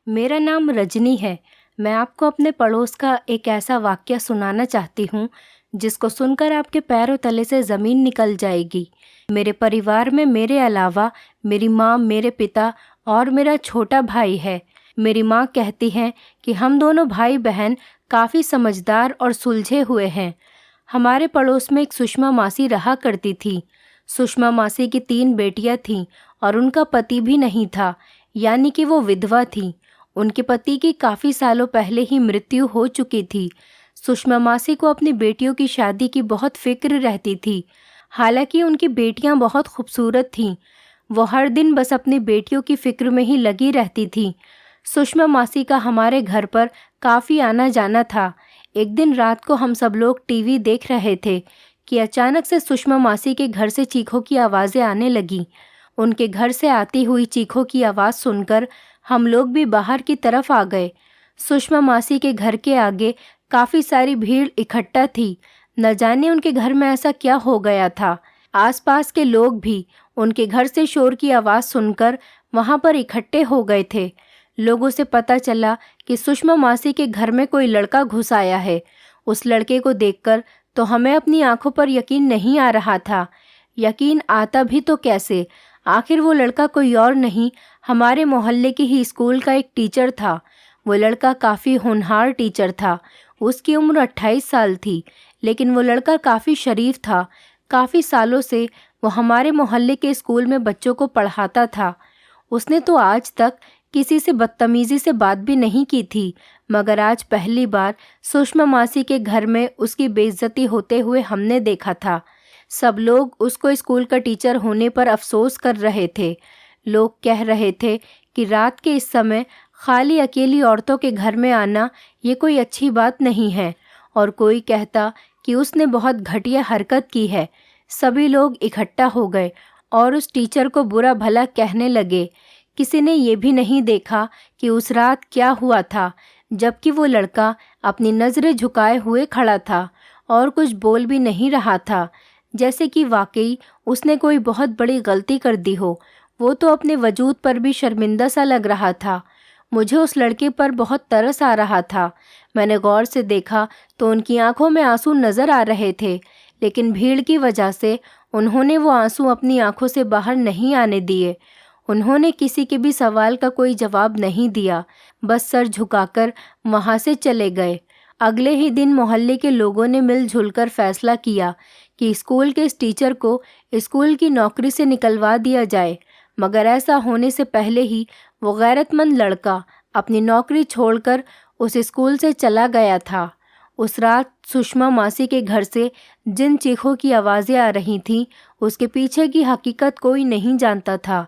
मेरा नाम रजनी है। मैं आपको अपने पड़ोस का एक ऐसा वाक़या सुनाना चाहती हूँ, जिसको सुनकर आपके पैरों तले से ज़मीन निकल जाएगी। मेरे परिवार में मेरे अलावा मेरी माँ, मेरे पिता और मेरा छोटा भाई है। मेरी माँ कहती हैं कि हम दोनों भाई-बहन काफ़ी समझदार और सुलझे हुए हैं। हमारे पड़ोस में एक सुषमा मासी रहा करती थी। सुषमा मासी की 3 बेटियां थीं और उनका पति भी नहीं था, यानी कि वो विधवा थीं। उनके पति की काफ़ी सालों पहले ही मृत्यु हो चुकी थी। सुषमा मासी को अपनी बेटियों की शादी की बहुत फिक्र रहती थी। हालांकि उनकी बेटियां बहुत खूबसूरत थीं। वो हर दिन बस अपनी बेटियों की फिक्र में ही लगी रहती थीं। सुषमा मासी का हमारे घर पर काफ़ी आना जाना था। एक दिन रात को हम सब लोग टीवी देख रहे थे कि अचानक से सुषमा मासी के घर से चीखों की आवाज़ें आने लगीं। उनके घर से आती हुई चीखों की आवाज़ सुनकर हम लोग भी बाहर की तरफ आ गए। सुषमा मासी के घर के आगे काफ़ी सारी भीड़ इकट्ठा थी। न जाने उनके घर में ऐसा क्या हो गया था। आसपास के लोग भी उनके घर से शोर की आवाज़ सुनकर वहाँ पर इकट्ठे हो गए थे। लोगों से पता चला कि सुषमा मासी के घर में कोई लड़का घुस आया है। उस लड़के को देखकर तो हमें अपनी आंखों पर यकीन नहीं आ रहा था। यकीन आता भी तो कैसे, आखिर वो लड़का कोई और नहीं, हमारे मोहल्ले के ही स्कूल का एक टीचर था। वो लड़का काफ़ी होनहार टीचर था। उसकी उम्र 28 साल थी, लेकिन वो लड़का काफ़ी शरीफ था। काफ़ी सालों से वो हमारे मोहल्ले के स्कूल में बच्चों को पढ़ाता था। उसने तो आज तक किसी से बदतमीज़ी से बात भी नहीं की थी, मगर आज पहली बार सुषमा मासी के घर में उसकी बेइज्जती होते हुए हमने देखा था। सब लोग उसको स्कूल का टीचर होने पर अफसोस कर रहे थे। लोग कह रहे थे कि रात के इस समय खाली अकेली औरतों के घर में आना ये कोई अच्छी बात नहीं है, और कोई कहता कि उसने बहुत घटिया हरकत की है। सभी लोग इकट्ठा हो गए और उस टीचर को बुरा भला कहने लगे। किसी ने ये भी नहीं देखा कि उस रात क्या हुआ था, जबकि वो लड़का अपनी नज़रें झुकाए हुए खड़ा था और कुछ बोल भी नहीं रहा था, जैसे कि वाकई उसने कोई बहुत बड़ी गलती कर दी हो। वो तो अपने वजूद पर भी शर्मिंदा सा लग रहा था। मुझे उस लड़के पर बहुत तरस आ रहा था। मैंने गौर से देखा तो उनकी आंखों में आंसू नज़र आ रहे थे, लेकिन भीड़ की वजह से उन्होंने वो आंसू अपनी आंखों से बाहर नहीं आने दिए। उन्होंने किसी के भी सवाल का कोई जवाब नहीं दिया, बस सर झुकाकर वहाँ से चले गए। अगले ही दिन मोहल्ले के लोगों ने मिलजुल कर फैसला किया कि स्कूल के इस टीचर को स्कूल की नौकरी से निकलवा दिया जाए, मगर ऐसा होने से पहले ही वो गैरतमंद लड़का अपनी नौकरी छोड़कर उस स्कूल से चला गया था। उस रात सुषमा मासी के घर से जिन चीखों की आवाज़ें आ रही थीं, उसके पीछे की हकीकत कोई नहीं जानता था।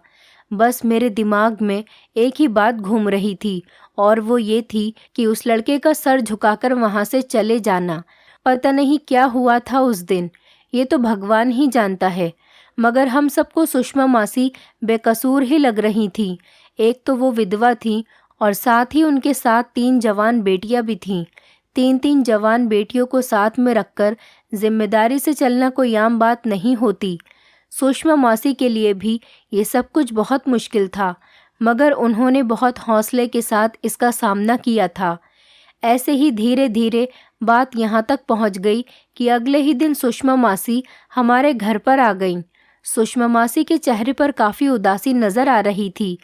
बस मेरे दिमाग में एक ही बात घूम रही थी, और वो ये थी कि उस लड़के का सर झुकाकर वहाँ से चले जाना। पता नहीं क्या हुआ था उस दिन, ये तो भगवान ही जानता है, मगर हम सबको सुषमा मासी बेकसूर ही लग रही थी। एक तो वो विधवा थी और साथ ही उनके साथ 3 जवान बेटियां भी थीं। 3 जवान बेटियों को साथ में रखकर जिम्मेदारी से चलना कोई आम बात नहीं होती। सुषमा मासी के लिए भी ये सब कुछ बहुत मुश्किल था, मगर उन्होंने बहुत हौसले के साथ इसका सामना किया था। ऐसे ही धीरे धीरे बात यहाँ तक पहुँच गई कि अगले ही दिन सुषमा मासी हमारे घर पर आ गईं। सुषमा मासी के चेहरे पर काफ़ी उदासी नज़र आ रही थी।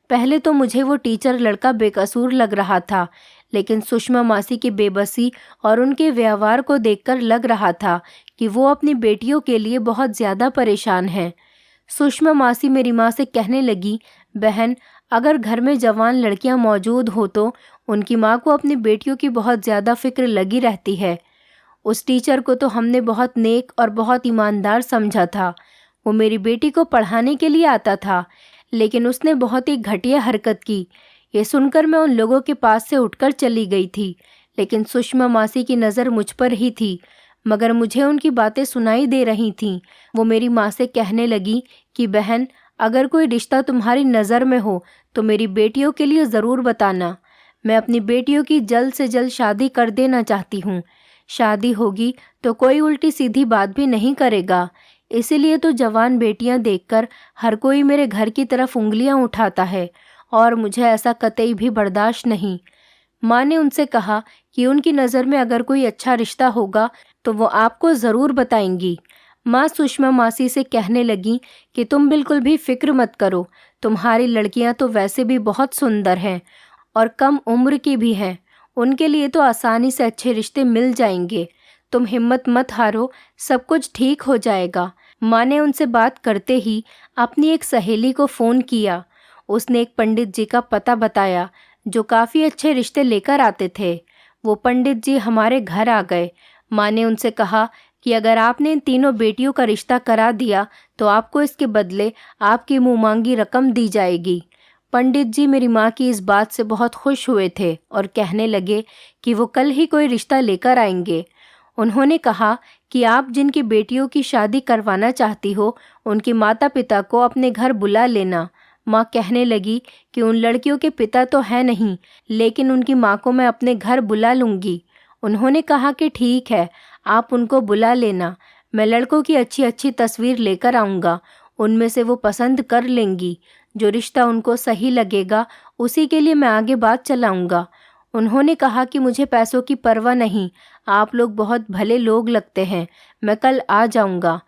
पहले तो मुझे वो टीचर लड़का बेकसूर लग रहा था, लेकिन सुषमा मासी की बेबसी और उनके व्यवहार को देखकर लग रहा था कि वो अपनी बेटियों के लिए बहुत ज़्यादा परेशान हैं। सुषमा मासी मेरी माँ से कहने लगी, बहन, अगर घर में जवान लड़कियां मौजूद हो तो उनकी माँ को अपनी बेटियों की बहुत ज़्यादा फिक्र लगी रहती है। उस टीचर को तो हमने बहुत नेक और बहुत ईमानदार समझा था। वो मेरी बेटी को पढ़ाने के लिए आता था, लेकिन उसने बहुत ही घटिया हरकत की। ये सुनकर मैं उन लोगों के पास से उठकर चली गई थी, लेकिन सुषमा मासी की नज़र मुझ पर ही थी, मगर मुझे उनकी बातें सुनाई दे रही थीं। वो मेरी माँ से कहने लगी कि बहन, अगर कोई रिश्ता तुम्हारी नज़र में हो तो मेरी बेटियों के लिए ज़रूर बताना। मैं अपनी बेटियों की जल्द से जल्द शादी कर देना चाहती हूँ। शादी होगी तो कोई उल्टी सीधी बात भी नहीं करेगा। इसीलिए तो जवान बेटियां देखकर हर कोई मेरे घर की तरफ उंगलियां उठाता है और मुझे ऐसा कतई भी बर्दाश्त नहीं। माँ ने उनसे कहा कि उनकी नज़र में अगर कोई अच्छा रिश्ता होगा तो वो आपको ज़रूर बताएंगी। माँ सुषमा मासी से कहने लगी कि तुम बिल्कुल भी फिक्र मत करो, तुम्हारी लड़कियाँ तो वैसे भी बहुत सुंदर हैं और कम उम्र की भी हैं, उनके लिए तो आसानी से अच्छे रिश्ते मिल जाएंगे। तुम हिम्मत मत हारो, सब कुछ ठीक हो जाएगा। माँ ने उनसे बात करते ही अपनी एक सहेली को फ़ोन किया। उसने एक पंडित जी का पता बताया जो काफ़ी अच्छे रिश्ते लेकर आते थे। वो पंडित जी हमारे घर आ गए। माँ ने उनसे कहा कि अगर आपने इन तीनों बेटियों का रिश्ता करा दिया तो आपको इसके बदले आपकी मुँह मांगी रकम दी जाएगी। पंडित जी मेरी माँ की इस बात से बहुत खुश हुए थे और कहने लगे कि वो कल ही कोई रिश्ता लेकर आएंगे। उन्होंने कहा कि आप जिनकी बेटियों की शादी करवाना चाहती हो उनके माता पिता को अपने घर बुला लेना। माँ कहने लगी कि उन लड़कियों के पिता तो हैं नहीं, लेकिन उनकी माँ को मैं अपने घर बुला लूँगी। उन्होंने कहा कि ठीक है, आप उनको बुला लेना, मैं लड़कों की अच्छी अच्छी तस्वीर लेकर आऊँगा, उनमें से वो पसंद कर लेंगी। जो रिश्ता उनको सही लगेगा उसी के लिए मैं आगे बात चलाऊँगा। उन्होंने कहा कि मुझे पैसों की परवाह नहीं, आप लोग बहुत भले लोग लगते हैं, मैं कल आ जाऊँगा।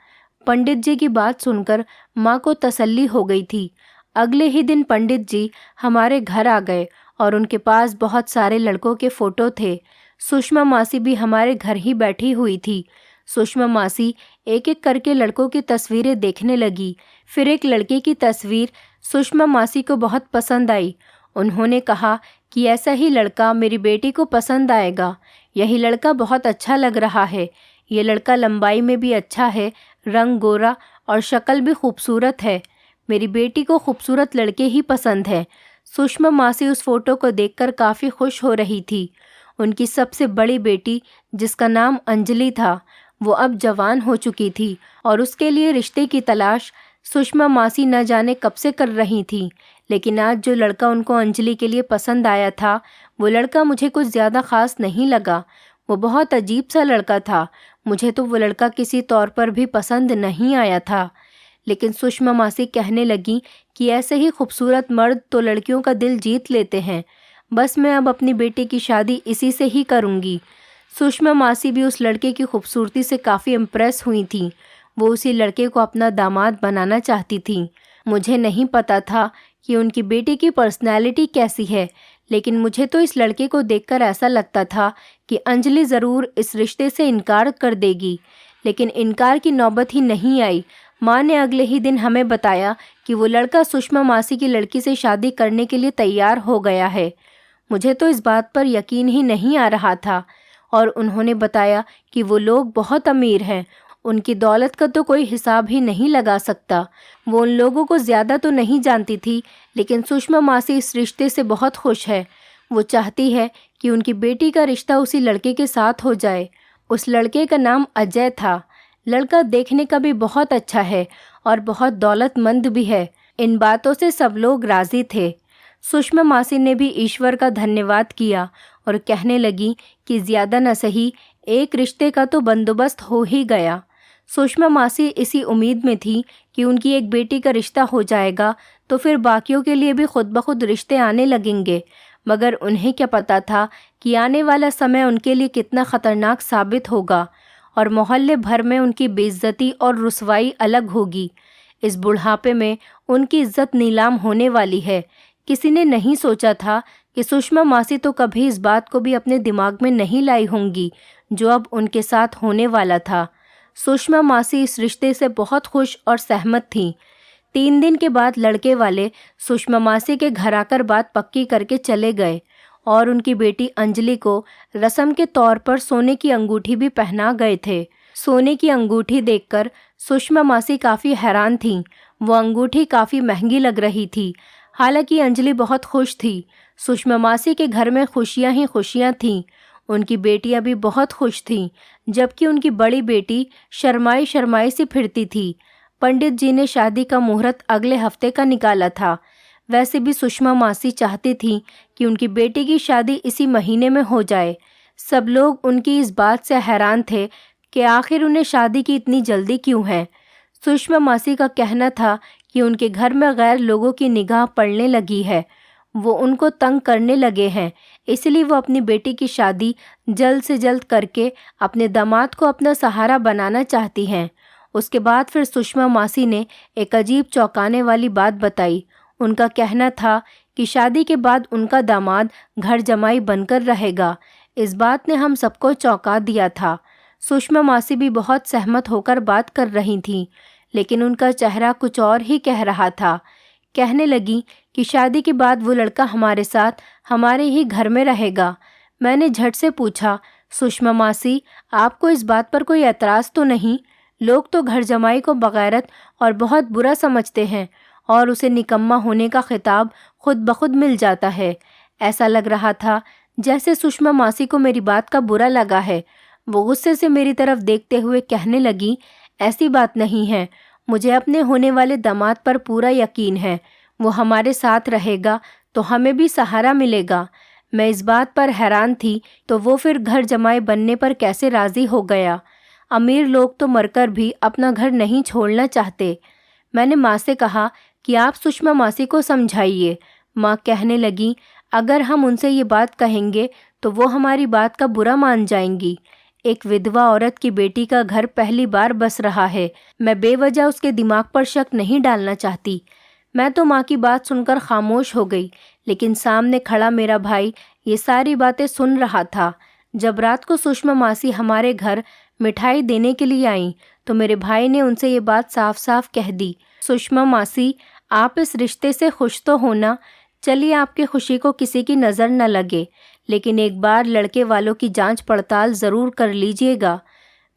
पंडित जी की बात सुनकर माँ को तसल्ली हो गई थी। अगले ही दिन पंडित जी हमारे घर आ गए और उनके पास बहुत सारे लड़कों के फ़ोटो थे। सुषमा मासी भी हमारे घर ही बैठी हुई थी। सुषमा मासी एक एक करके लड़कों की तस्वीरें देखने लगी। फिर एक लड़के की तस्वीर सुषमा मासी को बहुत पसंद आई। उन्होंने कहा कि ऐसा ही लड़का मेरी बेटी को पसंद आएगा। यही लड़का बहुत अच्छा लग रहा है। ये लड़का लंबाई में भी अच्छा है, रंग गोरा और शक्ल भी खूबसूरत है। मेरी बेटी को खूबसूरत लड़के ही पसंद है। सुषमा मासी उस फोटो को देखकर काफ़ी खुश हो रही थी। उनकी सबसे बड़ी बेटी, जिसका नाम अंजलि था, वो अब जवान हो चुकी थी और उसके लिए रिश्ते की तलाश सुषमा मासी न जाने कब से कर रही थी। लेकिन आज जो लड़का उनको अंजलि के लिए पसंद आया था, वो लड़का मुझे कुछ ज़्यादा ख़ास नहीं लगा। वो बहुत अजीब सा लड़का था। मुझे तो वो लड़का किसी तौर पर भी पसंद नहीं आया था। लेकिन सुषमा मासी कहने लगी कि ऐसे ही खूबसूरत मर्द तो लड़कियों का दिल जीत लेते हैं। बस मैं अब अपनी बेटी की शादी इसी से ही करूँगी। सुषमा मासी भी उस लड़के की खूबसूरती से काफ़ी इम्प्रेस हुई थी। वो उसी लड़के को अपना दामाद बनाना चाहती थी। मुझे नहीं पता था कि उनकी बेटी की पर्सनैलिटी कैसी है, लेकिन मुझे तो इस लड़के को देखकर ऐसा लगता था कि अंजलि ज़रूर इस रिश्ते से इनकार कर देगी। लेकिन इनकार की नौबत ही नहीं आई। माँ ने अगले ही दिन हमें बताया कि वो लड़का सुषमा मासी की लड़की से शादी करने के लिए तैयार हो गया है। मुझे तो इस बात पर यकीन ही नहीं आ रहा था। और उन्होंने बताया कि वो लोग बहुत अमीर हैं, उनकी दौलत का तो कोई हिसाब ही नहीं लगा सकता। वो उन लोगों को ज़्यादा तो नहीं जानती थी, लेकिन सुषमा मासी इस रिश्ते से बहुत खुश है। वो चाहती है कि उनकी बेटी का रिश्ता उसी लड़के के साथ हो जाए। उस लड़के का नाम अजय था। लड़का देखने का भी बहुत अच्छा है और बहुत दौलतमंद भी है। इन बातों से सब लोग राज़ी थे। सुषमा मासी ने भी ईश्वर का धन्यवाद किया और कहने लगी कि ज़्यादा न सही एक रिश्ते का तो बंदोबस्त हो ही गया। सुषमा मासी इसी उम्मीद में थी कि उनकी एक बेटी का रिश्ता हो जाएगा तो फिर बाकियों के लिए भी खुद ब खुद रिश्ते आने लगेंगे। मगर उन्हें क्या पता था कि आने वाला समय उनके लिए कितना ख़तरनाक साबित होगा और मोहल्ले भर में उनकी बेइज्जती और रुसवाई अलग होगी। इस बुढ़ापे में उनकी इज्जत नीलाम होने वाली है। किसी ने नहीं सोचा था कि सुषमा मासी तो कभी इस बात को भी अपने दिमाग में नहीं लाई होंगी जो अब उनके साथ होने वाला था। सुषमा मासी इस रिश्ते से बहुत खुश और सहमत थीं। 3 दिन के बाद लड़के वाले सुषमा मासी के घर आकर बात पक्की करके चले गए और उनकी बेटी अंजलि को रस्म के तौर पर सोने की अंगूठी भी पहना गए थे। सोने की अंगूठी देखकर सुषमा मासी काफ़ी हैरान थीं। वो अंगूठी काफ़ी महंगी लग रही थी। हालांकि अंजलि बहुत खुश थी। सुषमा मासी के घर में खुशियां ही खुशियां थीं। उनकी बेटियां भी बहुत खुश थीं, जबकि उनकी बड़ी बेटी शर्माई शर्माई सी फिरती थी। पंडित जी ने शादी का मुहूर्त अगले हफ्ते का निकाला था। वैसे भी सुषमा मासी चाहती थी कि उनकी बेटी की शादी इसी महीने में हो जाए। सब लोग उनकी इस बात से हैरान थे कि आखिर उन्हें शादी की इतनी जल्दी क्यों है। सुषमा मासी का कहना था कि उनके घर में गैर लोगों की निगाह पड़ने लगी है। वो उनको तंग करने लगे हैं, इसलिए वो अपनी बेटी की शादी जल्द से जल्द करके अपने दामाद को अपना सहारा बनाना चाहती हैं। उसके बाद फिर सुषमा मासी ने एक अजीब चौंकाने वाली बात बताई। उनका कहना था कि शादी के बाद उनका दामाद घर जमाई बनकर रहेगा। इस बात ने हम सबको चौंका दिया था। सुषमा मासी भी बहुत सहमत होकर बात कर रही थीं, लेकिन उनका चेहरा कुछ और ही कह रहा था। कहने लगी कि शादी के बाद वो लड़का हमारे साथ हमारे ही घर में रहेगा। मैंने झट से पूछा, सुषमा मासी, आपको इस बात पर कोई एतराज़ तो नहीं? लोग तो घर जमाई को बगैरत और बहुत बुरा समझते हैं और उसे निकम्मा होने का खिताब खुद ब खुद मिल जाता है। ऐसा लग रहा था जैसे सुषमा मासी को मेरी बात का बुरा लगा है। वो गुस्से से मेरी तरफ देखते हुए कहने लगी, ऐसी बात नहीं है, मुझे अपने होने वाले दामाद पर पूरा यकीन है। वो हमारे साथ रहेगा तो हमें भी सहारा मिलेगा। मैं इस बात पर हैरान थी तो वो फिर घर जमाई बनने पर कैसे राज़ी हो गया। अमीर लोग तो मरकर भी अपना घर नहीं छोड़ना चाहते। मैंने माँ से कहा कि आप सुषमा मासी को समझाइए। माँ कहने लगी, अगर हम उनसे ये बात कहेंगे तो वो हमारी बात का बुरा मान जाएंगी। एक विधवा औरत की बेटी का घर पहली बार बस रहा है। मैं बेवजह उसके दिमाग पर शक नहीं डालना चाहती। मैं तो माँ की बात सुनकर खामोश हो गई, लेकिन सामने खड़ा मेरा भाई ये सारी बातें सुन रहा था। जब रात को सुषमा मासी हमारे घर मिठाई देने के लिए आई तो मेरे भाई ने उनसे ये बात साफ साफ कह दी, सुषमा मासी, आप इस रिश्ते से खुश तो होना? चलिए आपकी खुशी को किसी की नज़र न लगे, लेकिन एक बार लड़के वालों की जांच पड़ताल ज़रूर कर लीजिएगा।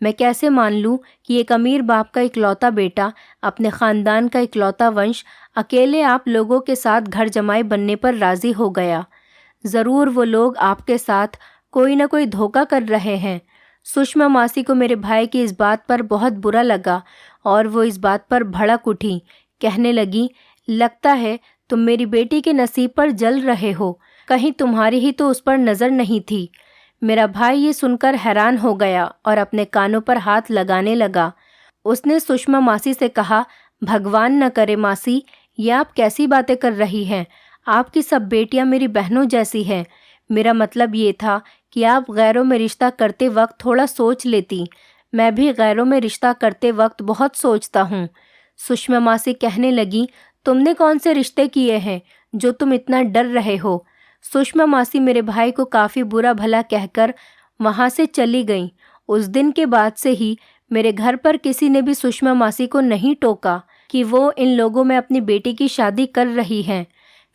मैं कैसे मान लूँ कि एक अमीर बाप का इकलौता बेटा, अपने ख़ानदान का इकलौता वंश, अकेले आप लोगों के साथ घर जमाई बनने पर राज़ी हो गया। ज़रूर वो लोग आपके साथ कोई न कोई धोखा कर रहे हैं। सुषमा मासी को मेरे भाई की इस बात पर बहुत बुरा लगा और वो इस बात पर भड़क उठी। कहने लगी, लगता है तुम मेरी बेटी के नसीब पर जल रहे हो, कहीं तुम्हारी ही तो उस पर नज़र नहीं थी। मेरा भाई ये सुनकर हैरान हो गया और अपने कानों पर हाथ लगाने लगा। उसने सुषमा मासी से कहा, भगवान न करे मासी, ये आप कैसी बातें कर रही हैं? आपकी सब बेटियां मेरी बहनों जैसी हैं। मेरा मतलब ये था कि आप गैरों में रिश्ता करते वक्त थोड़ा सोच लेती। मैं भी गैरों में रिश्ता करते वक्त बहुत सोचता हूँ। सुषमा मासी कहने लगी, तुमने कौन से रिश्ते किए हैं जो तुम इतना डर रहे हो? सुषमा मासी मेरे भाई को काफ़ी बुरा भला कहकर वहाँ से चली गईं। उस दिन के बाद से ही मेरे घर पर किसी ने भी सुषमा मासी को नहीं टोका कि वो इन लोगों में अपनी बेटी की शादी कर रही हैं।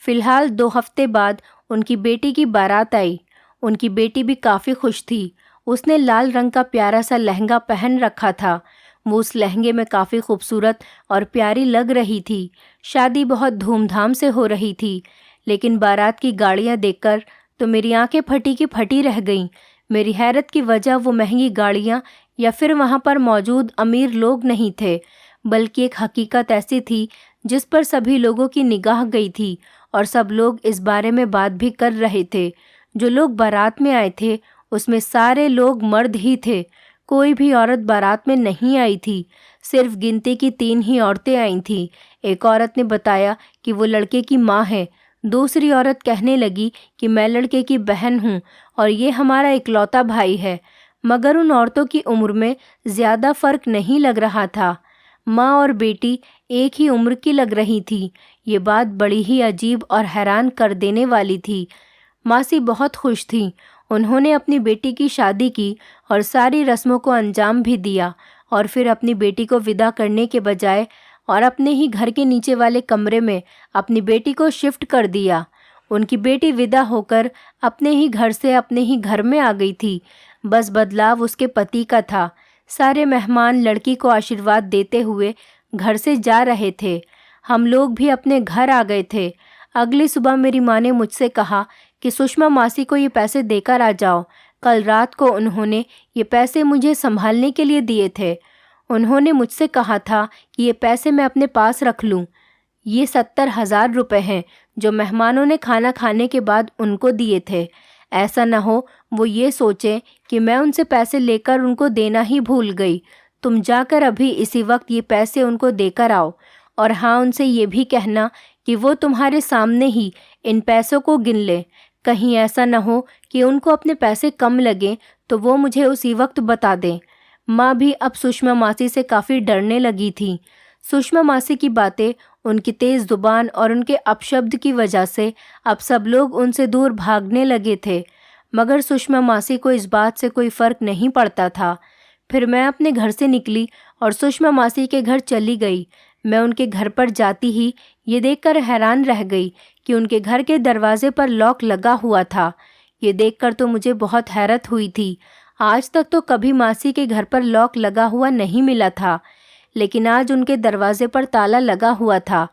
फ़िलहाल 2 हफ्ते बाद उनकी बेटी की बारात आई। उनकी बेटी भी काफ़ी खुश थी। उसने लाल रंग का प्यारा सा लहंगा पहन रखा था। वो उस लहंगे में काफ़ी खूबसूरत और प्यारी लग रही थी। शादी बहुत धूमधाम से हो रही थी, लेकिन बारात की गाड़ियाँ देखकर तो मेरी आंखें फटी की फटी रह गईं। मेरी हैरत की वजह वो महंगी गाड़ियाँ या फिर वहाँ पर मौजूद अमीर लोग नहीं थे, बल्कि एक हकीकत ऐसी थी जिस पर सभी लोगों की निगाह गई थी और सब लोग इस बारे में बात भी कर रहे थे। जो लोग बारात में आए थे उसमें सारे लोग मर्द ही थे। कोई भी औरत बारात में नहीं आई थी। सिर्फ गिनती की 3 ही औरतें आई थीं। एक औरत ने बताया कि वो लड़के की माँ है। दूसरी औरत कहने लगी कि मैं लड़के की बहन हूँ और ये हमारा इकलौता भाई है। मगर उन औरतों की उम्र में ज़्यादा फ़र्क नहीं लग रहा था। माँ और बेटी एक ही उम्र की लग रही थी। ये बात बड़ी ही अजीब और हैरान कर देने वाली थी। मासी बहुत खुश थी। उन्होंने अपनी बेटी की शादी की और सारी रस्मों को अंजाम भी दिया और फिर अपनी बेटी को विदा करने के बजाय और अपने ही घर के नीचे वाले कमरे में अपनी बेटी को शिफ्ट कर दिया। उनकी बेटी विदा होकर अपने ही घर से अपने ही घर में आ गई थी। बस बदलाव उसके पति का था। सारे मेहमान लड़की को आशीर्वाद देते हुए घर से जा रहे थे। हम लोग भी अपने घर आ गए थे। अगली सुबह मेरी माँ ने मुझसे कहा कि सुषमा मासी को ये पैसे देकर आ जाओ। कल रात को उन्होंने ये पैसे मुझे संभालने के लिए दिए थे। उन्होंने मुझसे कहा था कि ये पैसे मैं अपने पास रख लूँ। ये 70,000 रुपये हैं जो मेहमानों ने खाना खाने के बाद उनको दिए थे। ऐसा न हो वो ये सोचें कि मैं उनसे पैसे लेकर उनको देना ही भूल गई। तुम जाकर अभी इसी वक्त ये पैसे उनको देकर आओ और हाँ, उनसे ये भी कहना कि वो तुम्हारे सामने ही इन पैसों को गिन ले। कहीं ऐसा न हो कि उनको अपने पैसे कम लगें तो वो मुझे उसी वक्त बता दें। माँ भी अब सुषमा मासी से काफ़ी डरने लगी थी। सुषमा मासी की बातें, उनकी तेज़ ज़ुबान और उनके अपशब्द की वजह से अब सब लोग उनसे दूर भागने लगे थे, मगर सुषमा मासी को इस बात से कोई फ़र्क नहीं पड़ता था। फिर मैं अपने घर से निकली और सुषमा मासी के घर चली गई। मैं उनके घर पर जाती ही ये देखकर हैरान रह गई कि उनके घर के दरवाजे पर लॉक लगा हुआ था। ये देखकर तो मुझे बहुत हैरत हुई थी। आज तक तो कभी मासी के घर पर लॉक लगा हुआ नहीं मिला था, लेकिन आज उनके दरवाजे पर ताला लगा हुआ था।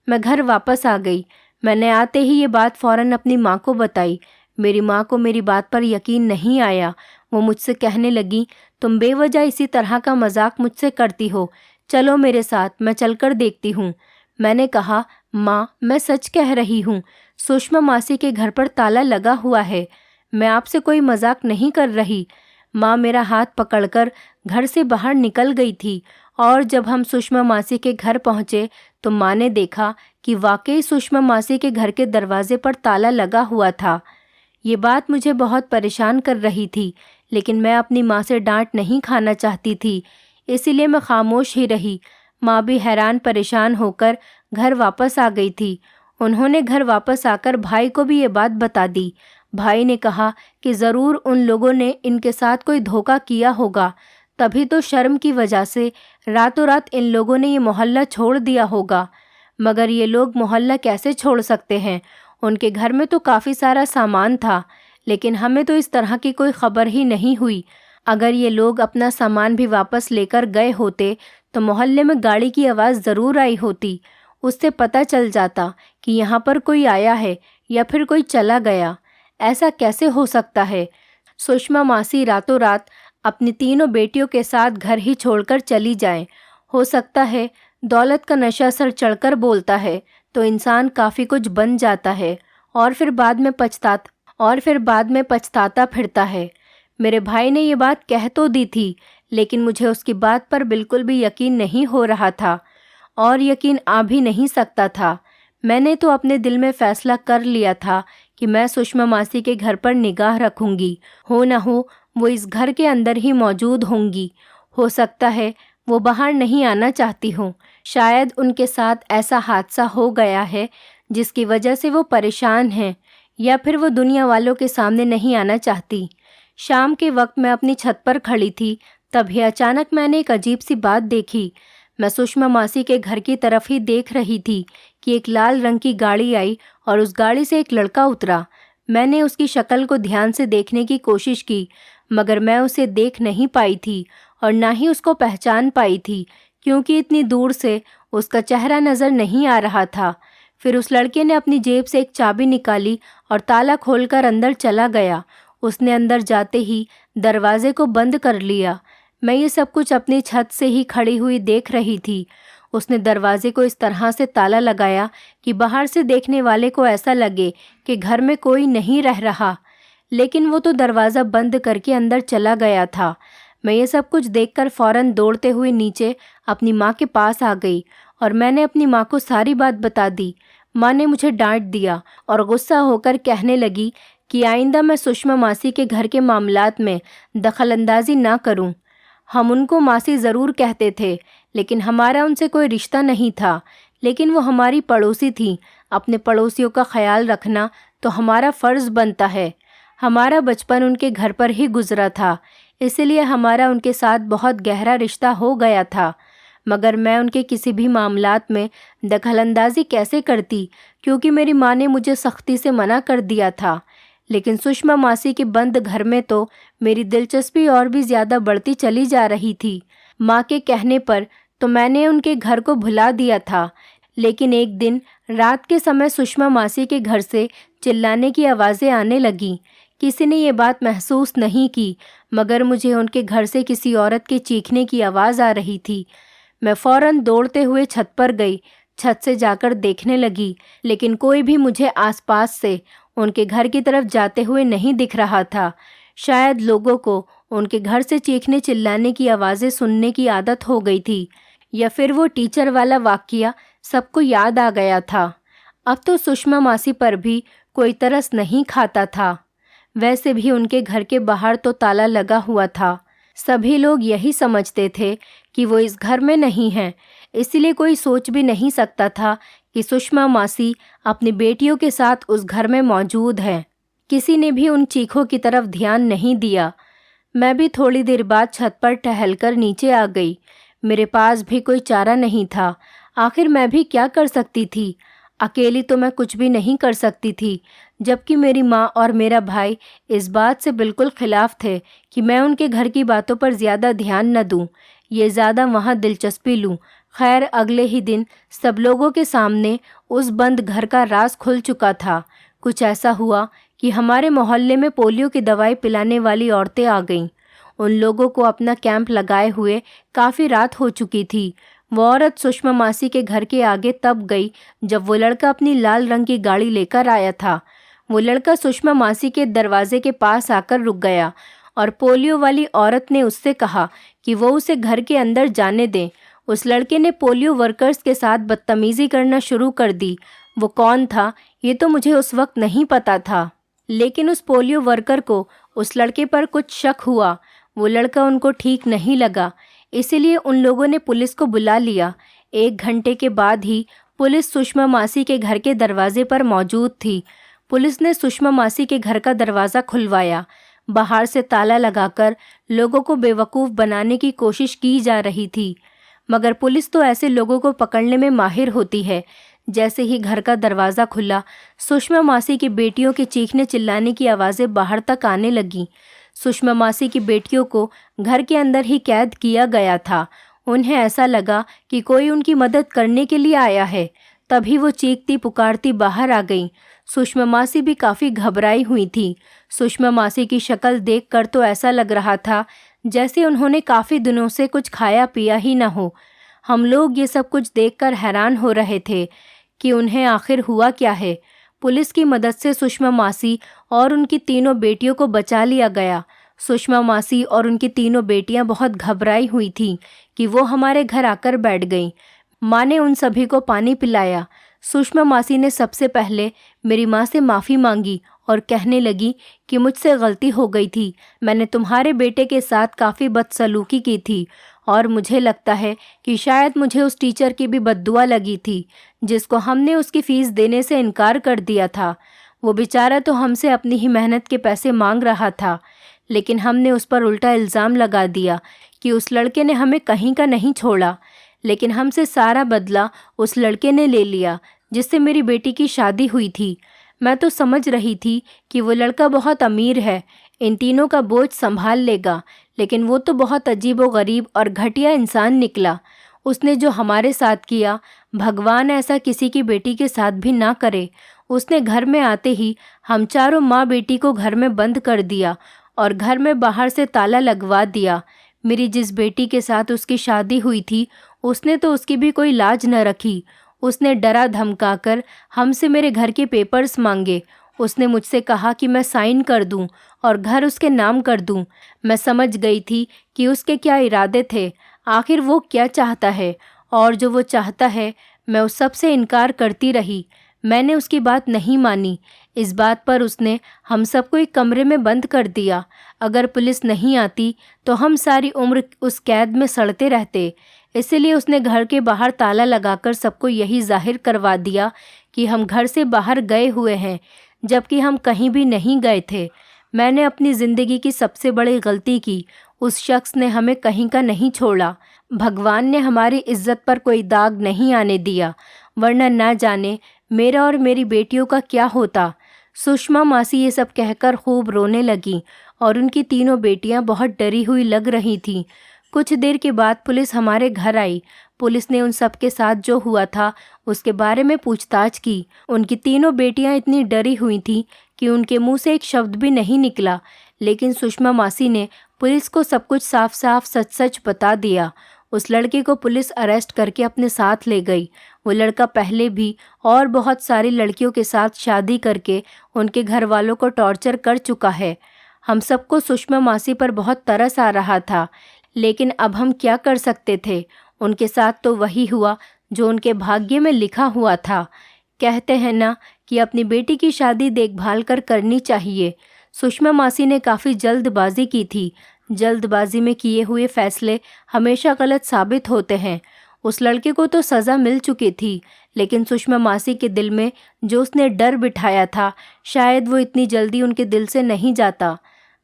मैं घर वापस आ गई। मैंने आते ही ये बात फ़ौरन अपनी माँ को बताई। मेरी माँ को मेरी बात पर यकीन नहीं आया। वो मुझसे कहने लगी, तुम बेवजह इसी तरह का मजाक मुझसे करती हो, चलो मेरे साथ, मैं चलकर देखती हूँ। मैंने कहा, माँ मैं सच कह रही हूँ, सुषमा मासी के घर पर ताला लगा हुआ है, मैं आपसे कोई मजाक नहीं कर रही। माँ मेरा हाथ पकड़कर घर से बाहर निकल गई थी और जब हम सुषमा मासी के घर पहुँचे तो माँ ने देखा कि वाकई सुषमा मासी के घर के दरवाजे पर ताला लगा हुआ था। ये बात मुझे बहुत परेशान कर रही थी, लेकिन मैं अपनी माँ से डांट नहीं खाना चाहती थी, इसीलिए मैं खामोश ही रही। माँ भी हैरान परेशान होकर घर वापस आ गई थी। उन्होंने घर वापस आकर भाई को भी ये बात बता दी। भाई ने कहा कि ज़रूर उन लोगों ने इनके साथ कोई धोखा किया होगा, तभी तो शर्म की वजह से रातों रात इन लोगों ने ये मोहल्ला छोड़ दिया होगा। मगर ये लोग मोहल्ला कैसे छोड़ सकते हैं? उनके घर में तो काफ़ी सारा सामान था, लेकिन हमें तो इस तरह की कोई खबर ही नहीं हुई। अगर ये लोग अपना सामान भी वापस लेकर गए होते तो मोहल्ले में गाड़ी की आवाज़ ज़रूर आई होती, उससे पता चल जाता कि यहाँ पर कोई आया है या फिर कोई चला गया। ऐसा कैसे हो सकता है? सुषमा मासी रातों रात अपनी तीनों बेटियों के साथ घर ही छोड़कर चली जाएं। हो सकता है दौलत का नशा सर चढ़कर बोलता है तो इंसान काफ़ी कुछ बन जाता है और फिर बाद में पछताता फिरता है। मेरे भाई ने ये बात कह तो दी थी, लेकिन मुझे उसकी बात पर बिल्कुल भी यकीन नहीं हो रहा था और यकीन आ भी नहीं सकता था। मैंने तो अपने दिल में फ़ैसला कर लिया था कि मैं सुषमा मासी के घर पर निगाह रखूंगी। हो न हो वो इस घर के अंदर ही मौजूद होंगी। हो सकता है वो बाहर नहीं आना चाहती हों। शायद उनके साथ ऐसा हादसा हो गया है जिसकी वजह से वो परेशान हैं, या फिर वो दुनिया वालों के सामने नहीं आना चाहती। शाम के वक्त मैं अपनी छत पर खड़ी थी, तभी अचानक मैंने एक अजीब सी बात देखी। मैं सुषमा मासी के घर की तरफ ही देख रही थी कि एक लाल रंग की गाड़ी आई और उस गाड़ी से एक लड़का उतरा। मैंने उसकी शक्ल को ध्यान से देखने की कोशिश की, मगर मैं उसे देख नहीं पाई थी और ना ही उसको पहचान पाई थी, क्योंकि इतनी दूर से उसका चेहरा नज़र नहीं आ रहा था। फिर उस लड़के ने अपनी जेब से एक चाबी निकाली और ताला खोलकर अंदर चला गया। उसने अंदर जाते ही दरवाजे को बंद कर लिया। मैं ये सब कुछ अपनी छत से ही खड़ी हुई देख रही थी। उसने दरवाजे को इस तरह से ताला लगाया कि बाहर से देखने वाले को ऐसा लगे कि घर में कोई नहीं रह रहा, लेकिन वो तो दरवाज़ा बंद करके अंदर चला गया था। मैं ये सब कुछ देखकर फ़ौरन दौड़ते हुए नीचे अपनी माँ के पास आ गई और मैंने अपनी माँ को सारी बात बता दी। माँ ने मुझे डांट दिया और गुस्सा होकर कहने लगी कि आइंदा मैं सुषमा मासी के घर के मामलात में दखलंदाजी ना करूं। हम उनको मासी ज़रूर कहते थे, लेकिन हमारा उनसे कोई रिश्ता नहीं था। लेकिन वो हमारी पड़ोसी थी। अपने पड़ोसियों का ख्याल रखना तो हमारा फ़र्ज़ बनता है। हमारा बचपन उनके घर पर ही गुज़रा था, इसलिए हमारा उनके साथ बहुत गहरा रिश्ता हो गया था। मगर मैं उनके किसी भी मामलात में दखलंदाजी कैसे करती, क्योंकि मेरी माँ ने मुझे सख्ती से मना कर दिया था। लेकिन सुषमा मासी के बंद घर में तो मेरी दिलचस्पी और भी ज़्यादा बढ़ती चली जा रही थी। माँ के कहने पर तो मैंने उनके घर को भुला दिया था, लेकिन एक दिन रात के समय सुषमा मासी के घर से चिल्लाने की आवाज़ें आने लगीं। किसी ने ये बात महसूस नहीं की, मगर मुझे उनके घर से किसी औरत के चीखने की आवाज़ आ रही थी। मैं फ़ौरन दौड़ते हुए छत पर गई। छत से जाकर देखने लगी, लेकिन कोई भी मुझे आसपास से उनके घर की तरफ जाते हुए नहीं दिख रहा था। शायद लोगों को उनके घर से चीखने चिल्लाने की आवाज़ें सुनने की आदत हो गई थी, या फिर वो टीचर वाला वाक़या सबको याद आ गया था। अब तो सुषमा मासी पर भी कोई तरस नहीं खाता था। वैसे भी उनके घर के बाहर तो ताला लगा हुआ था। सभी लोग यही समझते थे कि वो इस घर में नहीं हैं, इसलिए कोई सोच भी नहीं सकता था कि सुषमा मासी अपनी बेटियों के साथ उस घर में मौजूद हैं। किसी ने भी उन चीखों की तरफ ध्यान नहीं दिया। मैं भी थोड़ी देर बाद छत पर टहलकर नीचे आ गई। मेरे पास भी कोई चारा नहीं था। आखिर मैं भी क्या कर सकती थी? अकेली तो मैं कुछ भी नहीं कर सकती थी, जबकि मेरी माँ और मेरा भाई इस बात से बिल्कुल खिलाफ थे कि मैं उनके घर की बातों पर ज़्यादा ध्यान न दूँ, ये ज़्यादा वहाँ दिलचस्पी लूँ। खैर, अगले ही दिन सब लोगों के सामने उस बंद घर का राज खुल चुका था। कुछ ऐसा हुआ कि हमारे मोहल्ले में पोलियो की दवाई पिलाने वाली औरतें आ गईं। उन लोगों को अपना कैंप लगाए हुए काफ़ी रात हो चुकी थी। वो औरत सुषमा मासी के घर के आगे तब गई जब वो लड़का अपनी लाल रंग की गाड़ी लेकर आया था। वो लड़का सुषमा मासी के दरवाजे के पास आकर रुक गया और पोलियो वाली औरत ने उससे कहा कि वो उसे घर के अंदर जाने दें। उस लड़के ने पोलियो वर्कर्स के साथ बदतमीज़ी करना शुरू कर दी। वो कौन था ये तो मुझे उस वक्त नहीं पता था, लेकिन उस पोलियो वर्कर को उस लड़के पर कुछ शक हुआ। वो लड़का उनको ठीक नहीं लगा, इसीलिए उन लोगों ने पुलिस को बुला लिया। 1 घंटे के बाद ही पुलिस सुषमा मासी के घर के दरवाजे पर मौजूद थी। पुलिस ने सुषमा मासी के घर का दरवाज़ा खुलवाया। बाहर से ताला लगाकर लोगों को बेवकूफ़ बनाने की कोशिश की जा रही थी, मगर पुलिस तो ऐसे लोगों को पकड़ने में माहिर होती है। जैसे ही घर का दरवाज़ा खुला, सुषमा मासी की बेटियों के चीखने चिल्लाने की आवाज़ें बाहर तक आने लगीं। सुषमा मासी की बेटियों को घर के अंदर ही कैद किया गया था। उन्हें ऐसा लगा कि कोई उनकी मदद करने के लिए आया है। तभी वो चीखती पुकारती बाहर आ गईं। सुषमा मासी भी काफ़ी घबराई हुई थी। सुषमा मासी की शक्ल देखकर तो ऐसा लग रहा था जैसे उन्होंने काफ़ी दिनों से कुछ खाया पिया ही न हो। हम लोग ये सब कुछ देखकर हैरान हो रहे थे कि उन्हें आखिर हुआ क्या है। पुलिस की मदद से सुषमा मासी और उनकी तीनों बेटियों को बचा लिया गया। सुषमा मासी और उनकी तीनों बेटियां बहुत घबराई हुई थीं कि वो हमारे घर आकर बैठ गईं। माँ ने उन सभी को पानी पिलाया। सुषमा मासी ने सबसे पहले मेरी माँ से माफ़ी मांगी और कहने लगी कि मुझसे गलती हो गई थी। मैंने तुम्हारे बेटे के साथ काफ़ी बदसलूकी की थी और मुझे लगता है कि शायद मुझे उस टीचर की भी बद्दुआ लगी थी जिसको हमने उसकी फ़ीस देने से इनकार कर दिया था। वो बेचारा तो हमसे अपनी ही मेहनत के पैसे मांग रहा था, लेकिन हमने उस पर उल्टा इल्ज़ाम लगा दिया कि उस लड़के ने हमें कहीं का नहीं छोड़ा। लेकिन हमसे सारा बदला उस लड़के ने ले लिया जिससे मेरी बेटी की शादी हुई थी। मैं तो समझ रही थी कि वो लड़का बहुत अमीर है, इन तीनों का बोझ संभाल लेगा, लेकिन वो तो बहुत अजीबोगरीब और घटिया इंसान निकला। उसने जो हमारे साथ किया, भगवान ऐसा किसी की बेटी के साथ भी ना करे। उसने घर में आते ही हम चारों माँ बेटी को घर में बंद कर दिया और घर में बाहर से ताला लगवा दिया। मेरी जिस बेटी के साथ उसकी शादी हुई थी, उसने तो उसकी भी कोई लाज न रखी। उसने डरा धमकाकर हमसे मेरे घर के पेपर्स मांगे। उसने मुझसे कहा कि मैं साइन कर दूं और घर उसके नाम कर दूं। मैं समझ गई थी कि उसके क्या इरादे थे, आखिर वो क्या चाहता है, और जो वो चाहता है मैं उस सब से इनकार करती रही। मैंने उसकी बात नहीं मानी। इस बात पर उसने हम सबको एक कमरे में बंद कर दिया। अगर पुलिस नहीं आती तो हम सारी उम्र उस कैद में सड़ते रहते। इसीलिए उसने घर के बाहर ताला लगाकर सबको यही जाहिर करवा दिया कि हम घर से बाहर गए हुए हैं, जबकि हम कहीं भी नहीं गए थे। मैंने अपनी ज़िंदगी की सबसे बड़ी गलती की। उस शख्स ने हमें कहीं का नहीं छोड़ा। भगवान ने हमारी इज्जत पर कोई दाग नहीं आने दिया, वरना ना जाने मेरा और मेरी बेटियों का क्या होता। सुषमा मासी ये सब कहकर खूब रोने लगी और उनकी तीनों बेटियां बहुत डरी हुई लग रही थीं। कुछ देर के बाद पुलिस हमारे घर आई। पुलिस ने उन सब के साथ जो हुआ था उसके बारे में पूछताछ की। उनकी तीनों बेटियां इतनी डरी हुई थीं कि उनके मुंह से एक शब्द भी नहीं निकला, लेकिन सुषमा मासी ने पुलिस को सब कुछ साफ साफ सच सच बता दिया। उस लड़के को पुलिस अरेस्ट करके अपने साथ ले गई। वो लड़का पहले भी और बहुत सारी लड़कियों के साथ शादी करके उनके घर वालों को टॉर्चर कर चुका है। हम सबको सुषमा मासी पर बहुत तरस आ रहा था, लेकिन अब हम क्या कर सकते थे। उनके साथ तो वही हुआ जो उनके भाग्य में लिखा हुआ था। कहते हैं ना कि अपनी बेटी की शादी देखभाल कर करनी चाहिए। सुषमा मासी ने काफ़ी जल्दबाजी की थी। जल्दबाजी में किए हुए फैसले हमेशा गलत साबित होते हैं। उस लड़के को तो सज़ा मिल चुकी थी, लेकिन सुषमा मासी के दिल में जो उसने डर बिठाया था, शायद वो इतनी जल्दी उनके दिल से नहीं जाता।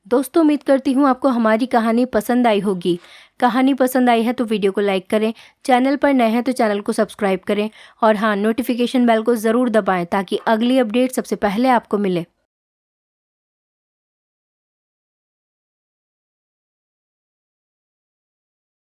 दोस्तों, उम्मीद करती हूँ आपको हमारी कहानी पसंद आई होगी। कहानी पसंद आई है तो वीडियो को लाइक करें, चैनल पर नए हैं तो चैनल को सब्सक्राइब करें और हाँ, नोटिफिकेशन बेल को ज़रूर दबाएं ताकि अगली अपडेट सबसे पहले आपको मिले।